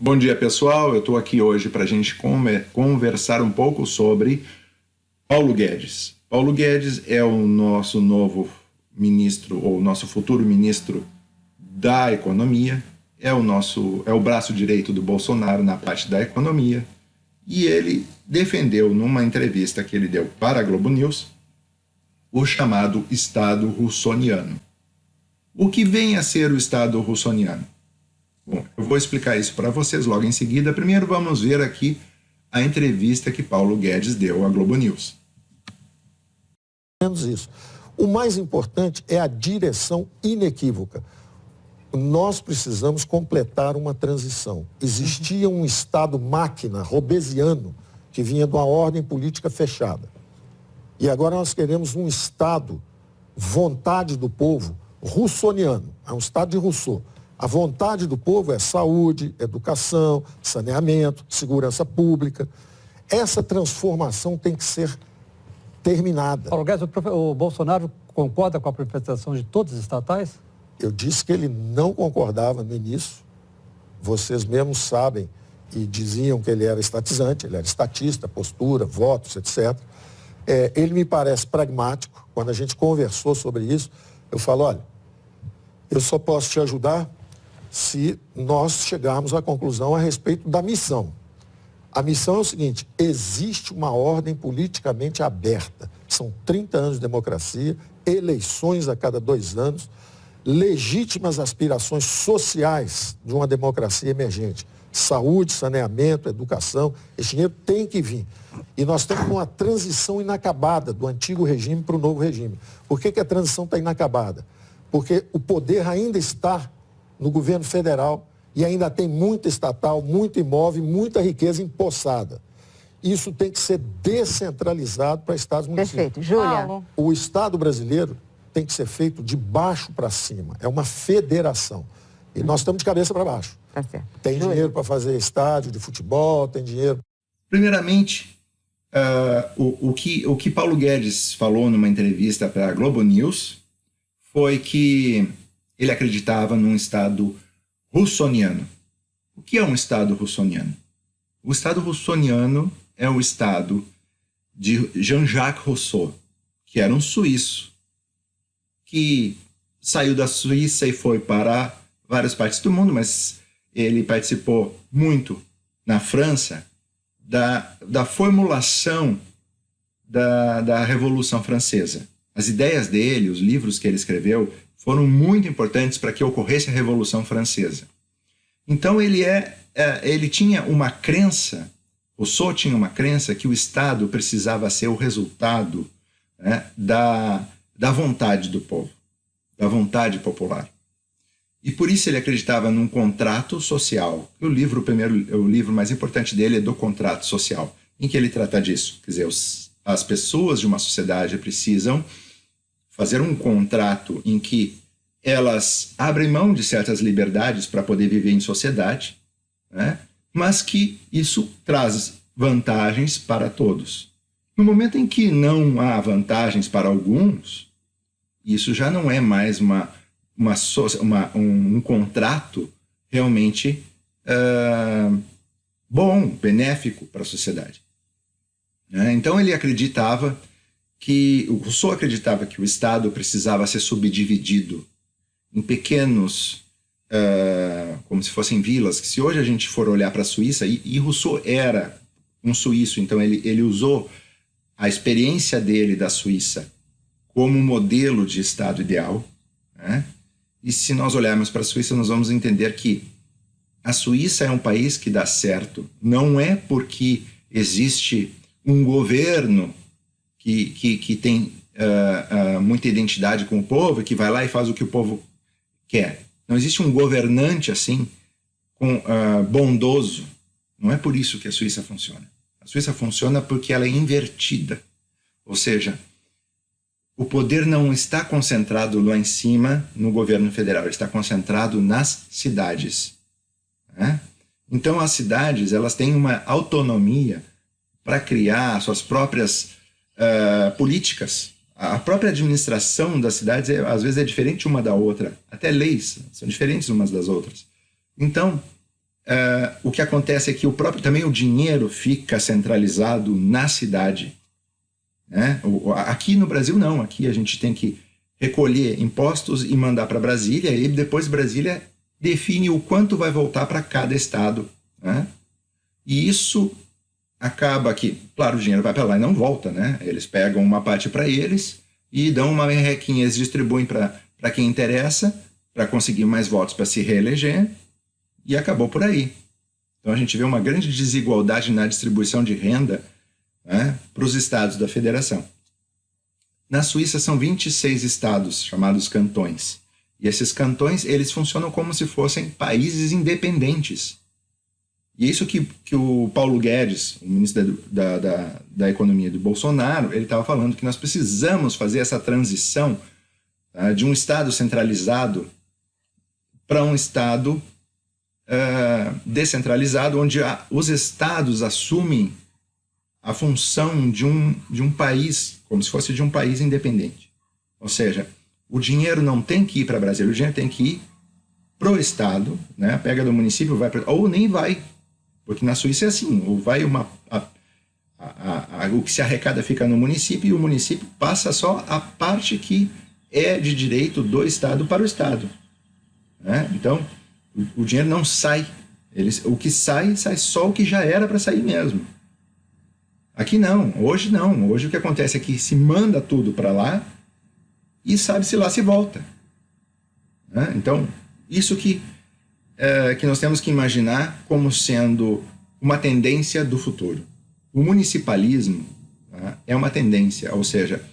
Bom dia, pessoal. Eu estou aqui hoje para a gente conversar um pouco sobre Paulo Guedes. Paulo Guedes é o nosso novo ministro, ou nosso futuro ministro da Economia, é o braço direito do Bolsonaro na parte da economia, e ele defendeu, numa entrevista que ele deu para a Globo News, o chamado Estado russoniano. O que vem a ser o Estado russoniano? Bom, eu vou explicar isso para vocês logo em seguida. Primeiro vamos ver aqui a entrevista que Paulo Guedes deu à Globo News. Menos isso. O mais importante é a direção inequívoca. Nós precisamos completar uma transição. Existia um Estado máquina, robesiano, que vinha de uma ordem política fechada. E agora nós queremos um Estado, vontade do povo, russoniano. É um Estado de Rousseau. A vontade do povo é saúde, educação, saneamento, segurança pública. Essa transformação tem que ser terminada. Paulo Guedes, o Bolsonaro concorda com a privatização de todas as estatais? Eu disse que ele não concordava no início. Vocês mesmos sabem e diziam que ele era estatizante, ele era estatista, postura, votos, etc. Ele me parece pragmático. Quando a gente conversou sobre isso, eu falo, olha, eu só posso te ajudar se nós chegarmos à conclusão a respeito da missão. A missão é o seguinte: existe uma ordem politicamente aberta. São 30 anos de democracia, eleições a cada 2 anos, legítimas aspirações sociais de uma democracia emergente. Saúde, saneamento, educação, esse dinheiro tem que vir. E nós estamos numa transição inacabada do antigo regime para o novo regime. Por que a transição está inacabada? Porque o poder ainda está no governo federal e ainda tem muita estatal, muito imóvel, muita riqueza empossada. Isso tem que ser descentralizado para estados municipais. Perfeito. Júlia. O Estado brasileiro tem que ser feito de baixo para cima. É uma federação. E nós estamos de cabeça para baixo. Tá certo. Tem dinheiro para fazer estádio de futebol, tem dinheiro... Primeiramente, o que Paulo Guedes falou numa entrevista para a Globo News foi que ele acreditava num Estado russoniano. O que é um Estado russoniano? O Estado russoniano é o Estado de Jean-Jacques Rousseau, que era um suíço, que saiu da Suíça e foi para várias partes do mundo, mas ele participou muito na França da formulação da Revolução Francesa. As ideias dele, os livros que ele escreveu, foram muito importantes para que ocorresse a Revolução Francesa. Então ele tinha uma crença, Rousseau tinha uma crença que o Estado precisava ser o resultado, né, da vontade do povo, da vontade popular. E por isso ele acreditava num contrato social. O livro mais importante dele é Do Contrato Social, em que ele trata disso. Quer dizer, as pessoas de uma sociedade precisam fazer um contrato em que elas abrem mão de certas liberdades para poder viver em sociedade, né? Mas que isso traz vantagens para todos. No momento em que não há vantagens para alguns, isso já não é mais um contrato realmente bom, benéfico para a sociedade. Né? Então ele acreditava o Rousseau acreditava que o Estado precisava ser subdividido em pequenos, como se fossem vilas, que se hoje a gente for olhar para a Suíça, e Rousseau era um suíço, então ele usou a experiência dele da Suíça como modelo de Estado ideal, né? E se nós olharmos para a Suíça, nós vamos entender que a Suíça é um país que dá certo, não é porque existe um governo que tem muita identidade com o povo, que vai lá e faz o que o povo quer. Não existe um governante assim, bondoso. Não é por isso que a Suíça funciona. A Suíça funciona porque ela é invertida. Ou seja, o poder não está concentrado lá em cima no governo federal, ele está concentrado nas cidades. Né? Então as cidades elas têm uma autonomia para criar suas próprias políticas. A própria administração das cidades, às vezes, é diferente uma da outra. Até leis são diferentes umas das outras. Então, o que acontece é que também o dinheiro fica centralizado na cidade, né? Aqui no Brasil não, aqui a gente tem que recolher impostos e mandar para Brasília, e depois Brasília define o quanto vai voltar para cada estado, né? E isso acaba que, claro, o dinheiro vai para lá e não volta, né? Eles pegam uma parte para eles e dão uma merrequinha, eles distribuem para quem interessa, para conseguir mais votos para se reeleger, e acabou por aí. Então a gente vê uma grande desigualdade na distribuição de renda, né, para os estados da federação. Na Suíça são 26 estados, chamados cantões. E esses cantões, eles funcionam como se fossem países independentes. E é isso que o Paulo Guedes, o ministro da Economia do Bolsonaro, ele estava falando que nós precisamos fazer essa transição, tá, de um estado centralizado para um estado descentralizado, onde os estados assumem a função de um país, como se fosse de um país independente. Ou seja, o dinheiro não tem que ir para Brasília, o dinheiro tem que ir para o estado, né? Pega do município, vai ou nem vai, porque na Suíça é assim, ou vai o que se arrecada fica no município, e o município passa só a parte que é de direito do estado para o estado, né? Então, o dinheiro não sai. O que sai só o que já era para sair mesmo. Aqui não. Hoje o que acontece é que se manda tudo para lá e sabe-se lá se volta, né? Então, isso que nós temos que imaginar como sendo uma tendência do futuro. O municipalismo, tá, é uma tendência, ou seja,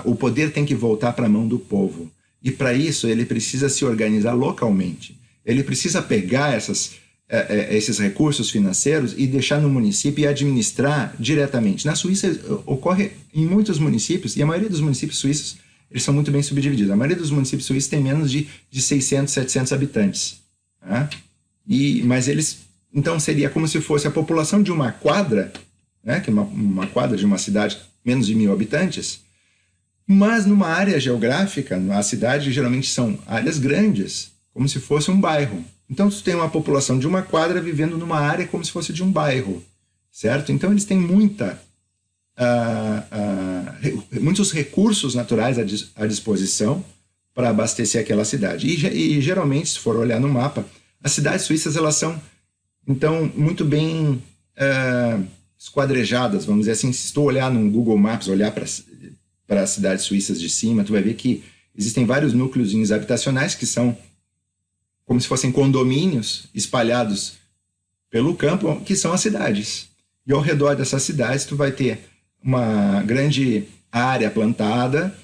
o poder tem que voltar para a mão do povo. E para isso ele precisa se organizar localmente. Ele precisa pegar esses recursos financeiros e deixar no município e administrar diretamente. Na Suíça ocorre em muitos municípios, e a maioria dos municípios suíços, eles são muito bem subdivididos. A maioria dos municípios suíços tem menos de 600, 700 habitantes. Tá? Mas eles, então seria como se fosse a população de uma quadra, né, que é uma quadra de uma cidade menos de 1.000 habitantes, mas numa área geográfica, a cidade geralmente são áreas grandes, como se fosse um bairro. Então, tu tem uma população de uma quadra vivendo numa área como se fosse de um bairro, certo? Então, eles têm muitos recursos naturais à disposição para abastecer aquela cidade. E, geralmente, se for olhar no mapa, as cidades suíças, elas são, então, muito bem esquadrejadas, vamos dizer assim. Se tu olhar no Google Maps, olhar para as cidades suíças de cima, tu vai ver que existem vários núcleos habitacionais que são como se fossem condomínios espalhados pelo campo, que são as cidades. E ao redor dessas cidades tu vai ter uma grande área plantada,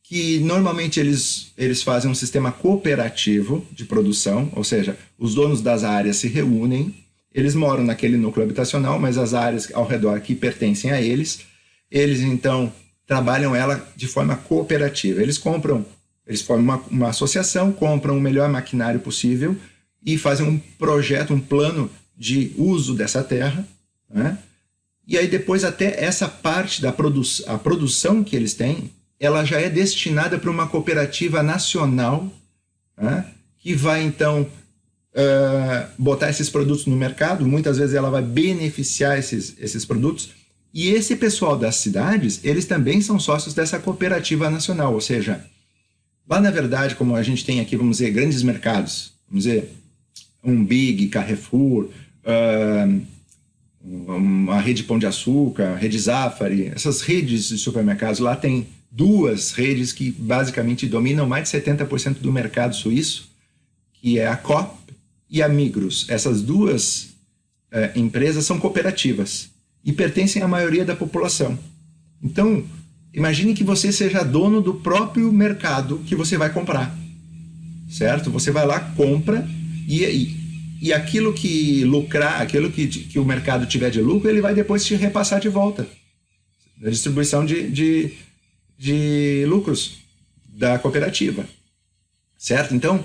que normalmente eles fazem um sistema cooperativo de produção, ou seja, os donos das áreas se reúnem, eles moram naquele núcleo habitacional, mas as áreas ao redor que pertencem a eles então trabalham ela de forma cooperativa. Eles formam uma associação, compram o melhor maquinário possível e fazem um projeto, um plano de uso dessa terra, né? E aí depois até essa parte a produção que eles têm, ela já é destinada para uma cooperativa nacional, né, que vai então botar esses produtos no mercado. Muitas vezes ela vai beneficiar esses produtos, e esse pessoal das cidades, eles também são sócios dessa cooperativa nacional, ou seja, lá, na verdade, como a gente tem aqui, vamos dizer, grandes mercados, vamos dizer, um Big, Carrefour, uma rede Pão de Açúcar, rede Zafari, essas redes de supermercados, lá tem duas redes que basicamente dominam mais de 70% do mercado suíço, que é a Coop e a Migros. Essas duas empresas são cooperativas e pertencem à maioria da população. Então, imagine que você seja dono do próprio mercado que você vai comprar, certo? Você vai lá, compra, e aquilo que lucrar, aquilo que o mercado tiver de lucro, ele vai depois te repassar de volta. A distribuição de lucros da cooperativa, certo? Então,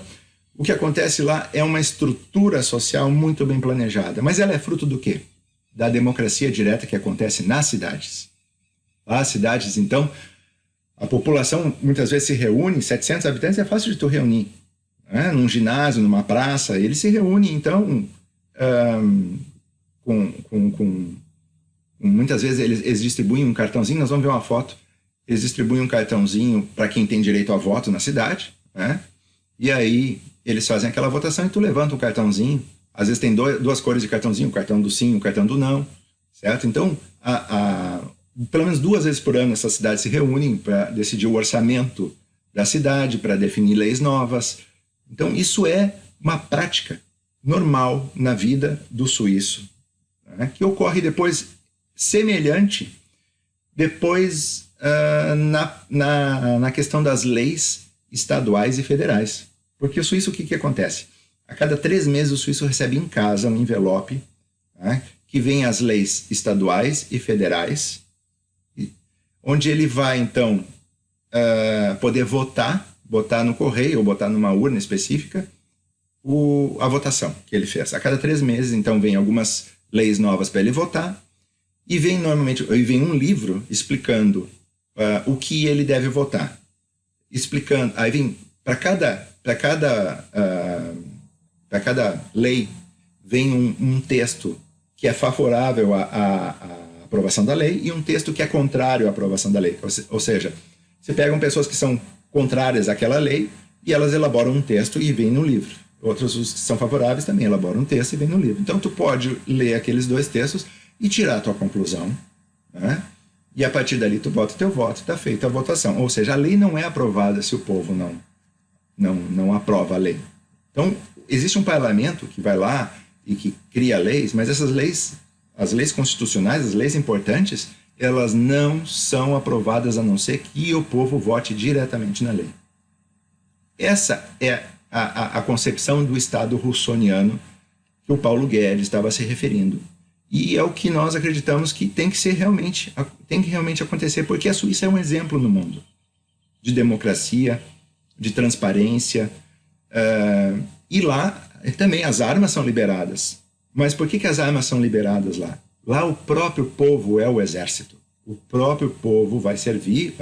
o que acontece lá é uma estrutura social muito bem planejada. Mas ela é fruto do quê? Da democracia direta que acontece nas cidades. As cidades, então, a população muitas vezes se reúne, 700 habitantes é fácil de tu reunir, né? Num ginásio, numa praça, eles se reúnem, então, muitas vezes eles distribuem um cartãozinho, nós vamos ver uma foto, eles distribuem um cartãozinho para quem tem direito a voto na cidade, né? E aí eles fazem aquela votação e tu levanta um cartãozinho, às vezes tem duas cores de cartãozinho, o cartão do sim, o cartão do não, certo? Então, pelo menos 2 vezes por ano essas cidades se reúnem para decidir o orçamento da cidade, para definir leis novas. Então, isso é uma prática normal na vida do suíço, né? Que ocorre depois semelhante depois na questão das leis estaduais e federais. Porque o suíço, o que acontece? A cada 3 meses o suíço recebe em casa um envelope, né, que vem as leis estaduais e federais, onde ele vai, então, poder botar no correio ou botar numa urna específica a votação que ele fez. A cada 3 meses, então, vem algumas leis novas para ele votar e vem um livro explicando o que ele deve votar. Explicando, aí vem para cada lei vem um texto que é favorável à aprovação da lei e um texto que é contrário à aprovação da lei. Ou seja, você pegam pessoas que são contrárias àquela lei e elas elaboram um texto e vem no livro. Outros, os que são favoráveis, também elaboram um texto e vem no livro. Então, tu pode ler aqueles 2 textos e tirar a tua conclusão, né? E a partir dali tu bota o teu voto e está feita a votação. Ou seja, a lei não é aprovada se o povo não aprova a lei. Então, existe um parlamento que vai lá e que cria leis, mas essas leis, as leis constitucionais, as leis importantes, elas não são aprovadas a não ser que o povo vote diretamente na lei. Essa é a concepção do Estado russoniano que o Paulo Guedes estava se referindo. E é o que nós acreditamos que tem que realmente acontecer, porque a Suíça é um exemplo no mundo de democracia, de transparência, e lá também as armas são liberadas. Mas por que as armas são liberadas lá? Lá o próprio povo é o exército. O próprio povo vai servir,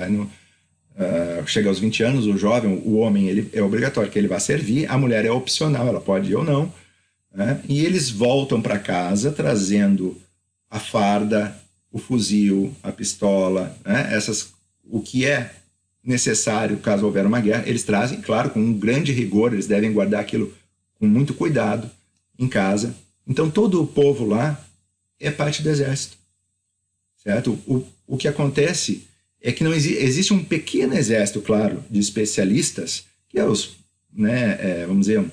chega aos 20 anos, o jovem, o homem, ele é obrigatório que ele vá servir, a mulher é opcional, ela pode ir ou não, né? E eles voltam para casa trazendo a farda, o fuzil, a pistola, né? O que é necessário caso houver uma guerra, eles trazem, claro, com um grande rigor, eles devem guardar aquilo com muito cuidado em casa. Então todo o povo lá é parte do exército, certo? O que acontece é que não existe um pequeno exército, claro, de especialistas, que é vamos dizer,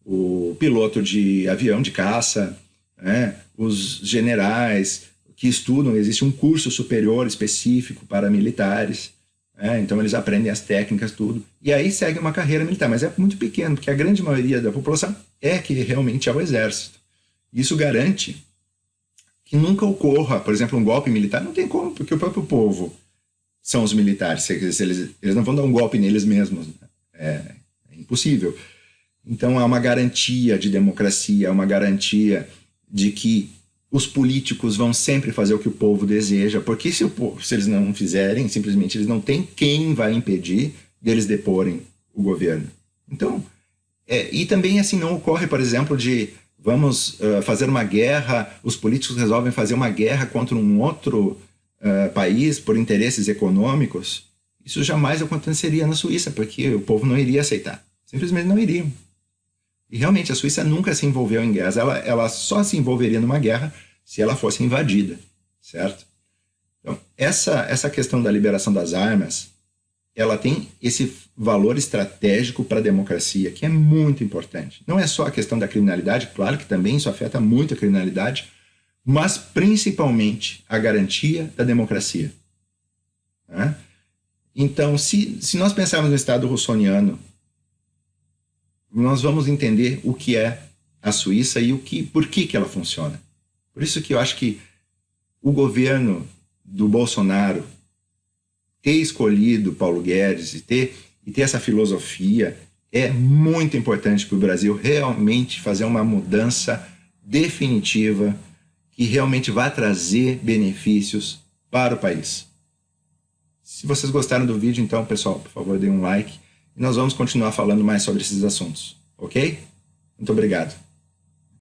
o piloto de avião de caça, né? Os generais que estudam, existe um curso superior específico para militares, então eles aprendem as técnicas, tudo, e aí segue uma carreira militar, mas é muito pequeno, porque a grande maioria da população é que realmente é o exército. Isso garante que nunca ocorra, por exemplo, um golpe militar, não tem como, porque o próprio povo são os militares, eles não vão dar um golpe neles mesmos, né? É impossível. Então há uma garantia de democracia, uma garantia de que os políticos vão sempre fazer o que o povo deseja, porque se eles não fizerem, simplesmente eles não têm quem vai impedir deles deporem o governo. Então, e também assim não ocorre, por exemplo, de vamos fazer uma guerra, os políticos resolvem fazer uma guerra contra um outro país por interesses econômicos. Isso jamais aconteceria na Suíça, porque o povo não iria aceitar. Simplesmente não iriam. E realmente a Suíça nunca se envolveu em guerras. Ela só se envolveria numa guerra se ela fosse invadida, certo? Então, essa questão da liberação das armas, ela tem esse valor estratégico para a democracia, que é muito importante. Não é só a questão da criminalidade, claro que também isso afeta muito a criminalidade, mas principalmente a garantia da democracia, né? Então, se nós pensarmos no Estado russoniano, nós vamos entender o que é a Suíça e por que ela funciona. Por isso que eu acho que o governo do Bolsonaro ter escolhido Paulo Guedes e ter essa filosofia é muito importante para o Brasil realmente fazer uma mudança definitiva que realmente vai trazer benefícios para o país. Se vocês gostaram do vídeo, então, pessoal, por favor, deem um like. E nós vamos continuar falando mais sobre esses assuntos, ok? Muito obrigado.